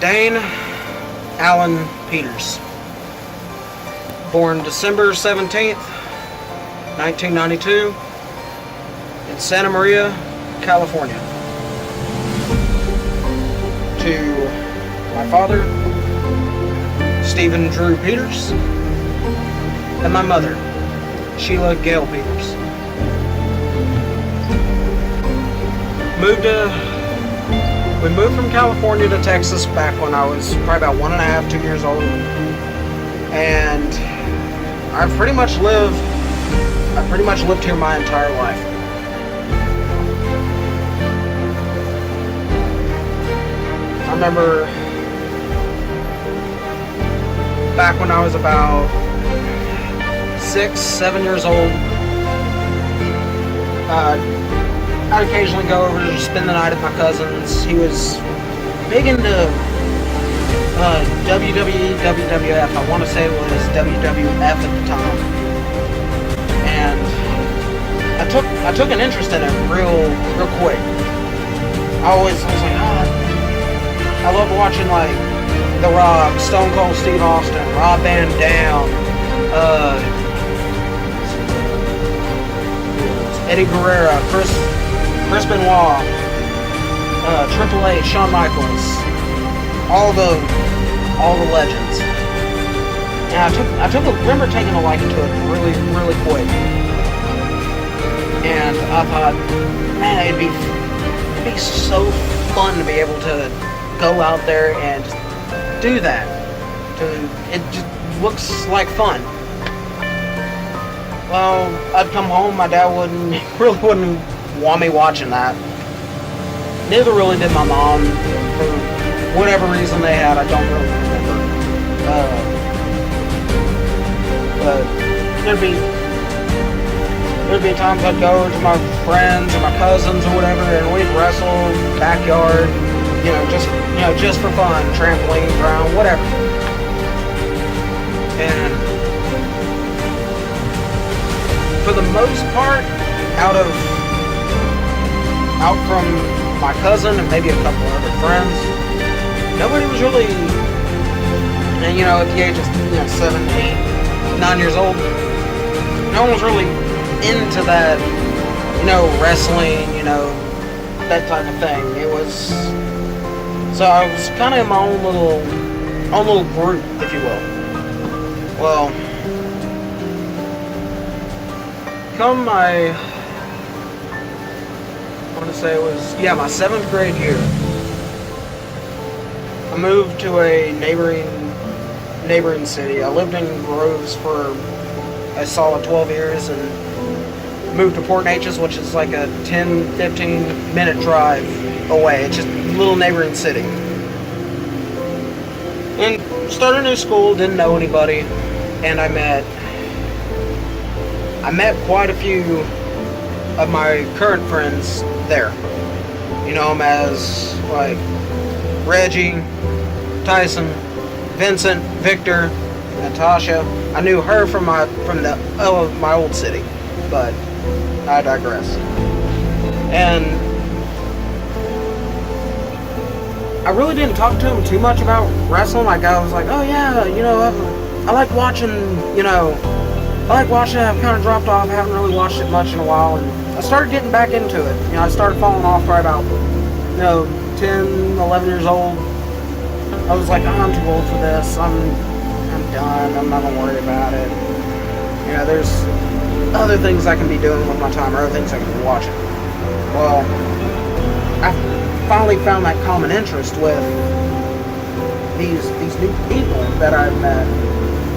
Dane Allen Peters. Born December 17th, 1992 in Santa Maria, California. To my father, Stephen Drew Peters, and my mother, Sheila Gail Peters. We moved from California to Texas back when I was probably about 1.5, 2 years old. And I pretty much lived here my entire life. I remember back when I was about 6, 7 years old, I'd occasionally go over to spend the night at my cousin's. He was big into W.W.E, W.W.F. I want to say it was W.W.F at the time. And I took an interest in it real quick. I was like, I love watching like The Rock, Stone Cold Steve Austin, Rob Van Dam, Eddie Guerrero, Chris Benoit, Triple H, Shawn Michaels, all the legends. And I remember taking a liking to it really quick. And I thought, man, it'd be so fun to be able to go out there and just do that. It just looks like fun. Well, I'd come home, my dad wouldn't want me watching that. Neither really did my mom, for whatever reason they had. I don't really remember. But there'd be times I'd go to my friends or my cousins or whatever, and we'd wrestle backyard, just for fun, trampoline ground, whatever. And for the most part, out from my cousin and maybe a couple other friends, nobody was really, and at the age of 7, 8, 9 years old, no one was really into that, wrestling, that type of thing. It was, so I was kind of in my own little group, if you will. Well, come I want to say it was, my 7th grade year, I moved to a neighboring city. I lived in Groves for a solid 12 years and moved to Port Neches, which is like a 10-15 minute drive away. It's just a little neighboring city. And started a new school, didn't know anybody, and I met quite a few of my current friends there. You know them as like Reggie, Tyson, Vincent, Victor, Natasha. I knew her from my old city, but I digress. And I really didn't talk to him too much about wrestling. Like I was like, oh yeah, I like watching, I've kind of dropped off, haven't really watched it much in a while, and I started getting back into it. I started falling off probably about, 10, 11 years old. I was like, I'm too old for this, I'm done, I'm not gonna worry about it. There's other things I can be doing with my time, or other things I can be watching. Well, I finally found that common interest with these new people that I've met,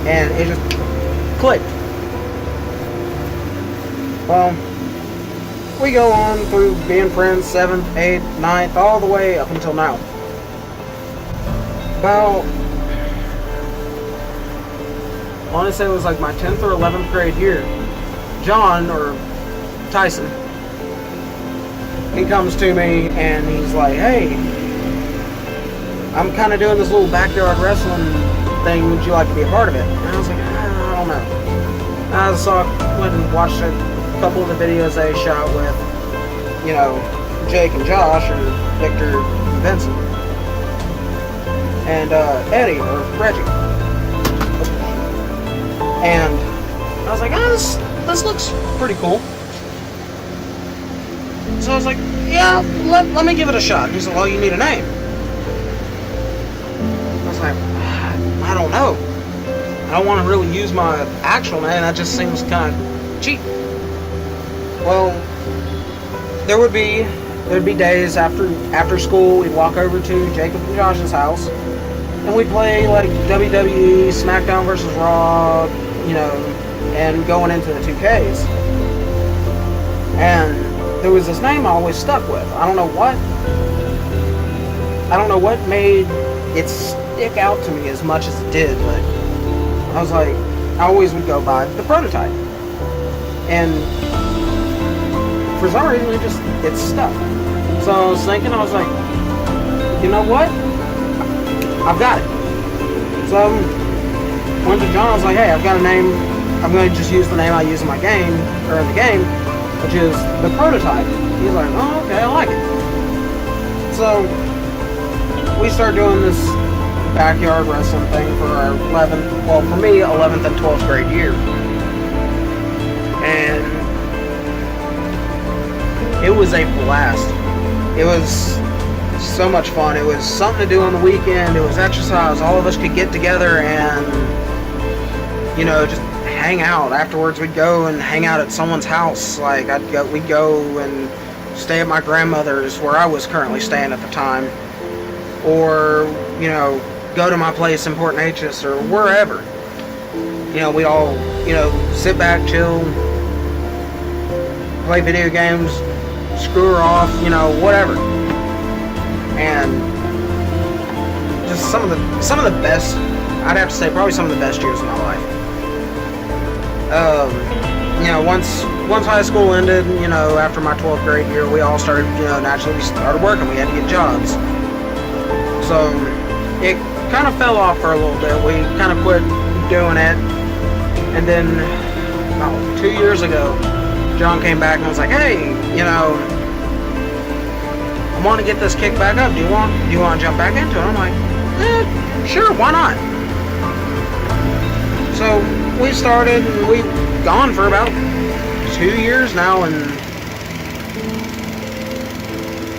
and it just clicked. Well, we go on through being friends 7th, 8th, 9th, all the way up until now. About, I want to say it was like my 10th or 11th grade year. John, or Tyson, he comes to me and he's like, hey, I'm kind of doing this little backyard wrestling thing, would you like to be a part of it? And I was like, I don't know. I went and watched a couple of the videos they shot with, Jake and Josh, or Victor and Vincent. and Eddie, or Reggie. And I was like, oh, this looks pretty cool. So I was like, yeah, let me give it a shot. He's like, well, you need a name. I was like, I don't know. I don't want to really use my actual name. That just seems kind of cheap. Well, there'd be days after school, we'd walk over to Jacob and Josh's house, and we'd play like WWE, SmackDown versus Raw, you know, and going into the 2Ks. And there was this name I always stuck with. I don't know what made it stick out to me as much as it did, but I was like, I always would go by the Prototype. And for some reason, it stuck. So I was thinking, I was like, you know what? I've got it. So I went to John, I was like, hey, I've got a name. I'm going to just use the name I use in my game, or in the game, which is the Prototype. He's like, oh, okay, I like it. So we started doing this backyard wrestling thing for our 11th and 12th grade year. And it was a blast. It was so much fun. It was something to do on the weekend. It was exercise. All of us could get together and, you know, just hang out. Afterwards, we'd go and hang out at someone's house. Like, we'd go and stay at my grandmother's, where I was currently staying at the time. Or, you know, go to my place in Port Neches or wherever. You know, we'd all, you know, sit back, chill, play video games, screw her off, you know, whatever. And just some of the best, I'd have to say, probably some of the best years of my life. You know, once high school ended, you know, after my 12th grade year, we all started, you know, naturally we started working. We had to get jobs. So it kind of fell off for a little bit. We kind of quit doing it. And then about 2 years ago, John came back and was like, hey, you know, I want to get this kick back up. Do you want to jump back into it? I'm like, sure, why not? So we started, and we've gone for about 2 years now, and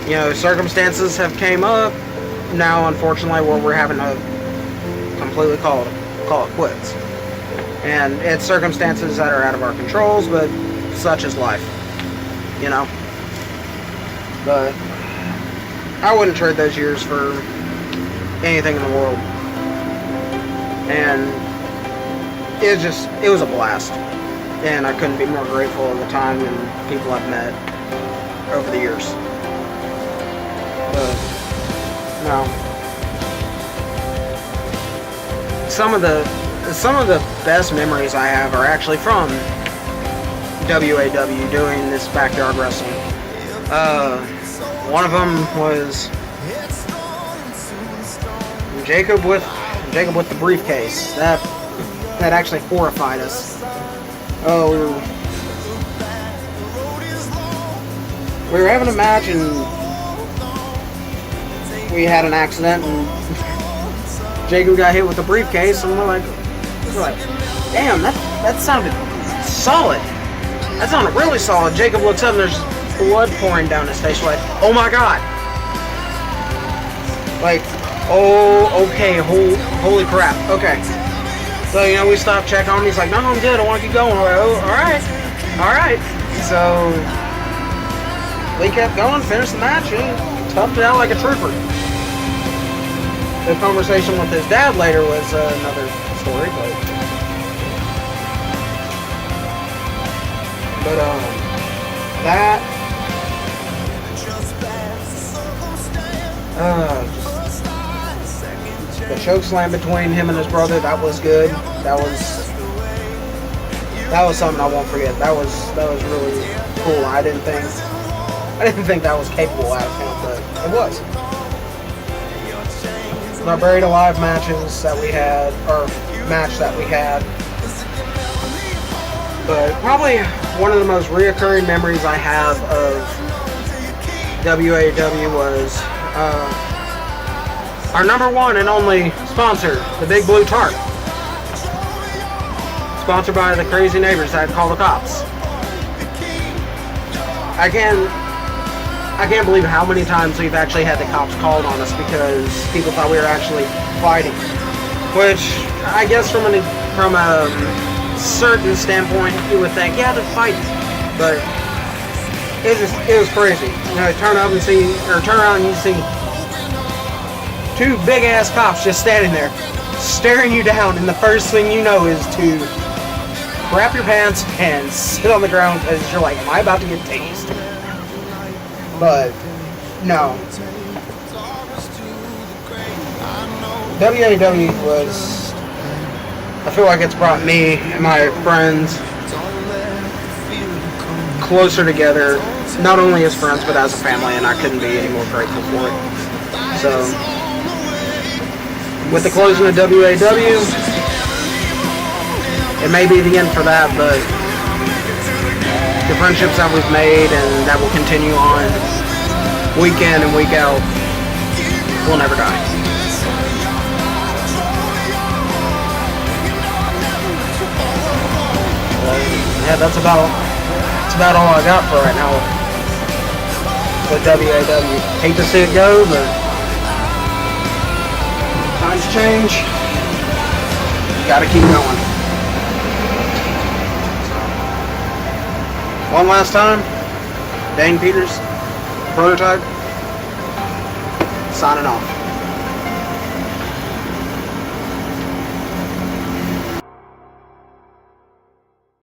you know, circumstances have came up now, unfortunately, where we're having to completely call it quits. And it's circumstances that are out of our controls, but such is life, you know. But I wouldn't trade those years for anything in the world. And it was a blast. And I couldn't be more grateful of the time and people I've met over the years. But, no. Some of the best memories I have are actually from W.A.W. doing this backyard wrestling. One of them was Jacob with the briefcase. That actually horrified us. Oh, we were having a match and we had an accident and Jacob got hit with the briefcase, and we're like, damn, that sounded solid. That sounded really solid. Jacob looks up and there's blood pouring down his face. We're like, oh my god. Like, oh, okay, holy crap. Okay. So, you know, we stopped, check on him. He's like, no, I'm good. I want to keep going. We're like, oh, alright. So, we kept going, finished the match, and toughed it out like a trooper. The conversation with his dad later was another story, but that the choke slam between him and his brother, that was good. That was something I won't forget. That was really cool. I didn't think that was capable out of him, but it was. Our Buried Alive matches that we had, or match that we had. But probably one of the most reoccurring memories I have of W.A.W. was our number one and only sponsor, the Big Blue Tarp. Sponsored by the crazy neighbors that call the cops. I can't believe how many times we've actually had the cops called on us because people thought we were actually fighting. Which, I guess from a certain standpoint, you would think, yeah, they're fighting. But it was crazy. You know, turn around and you see two big ass cops just standing there, staring you down, and the first thing you know is to grab your pants and sit on the ground because you're like, am I about to get tased? But no. W.A.W. was, I feel like it's brought me and my friends closer together, not only as friends but as a family, and I couldn't be any more grateful for it. So, with the closing of W.A.W., it may be the end for that, but the friendships that we've made and that will continue on week in and week out will never die. Yeah, that's about all I got for right now with W.A.W. Hate to see it go, but times change. Gotta keep going. One last time, Dane Peters, Prototype, signing off.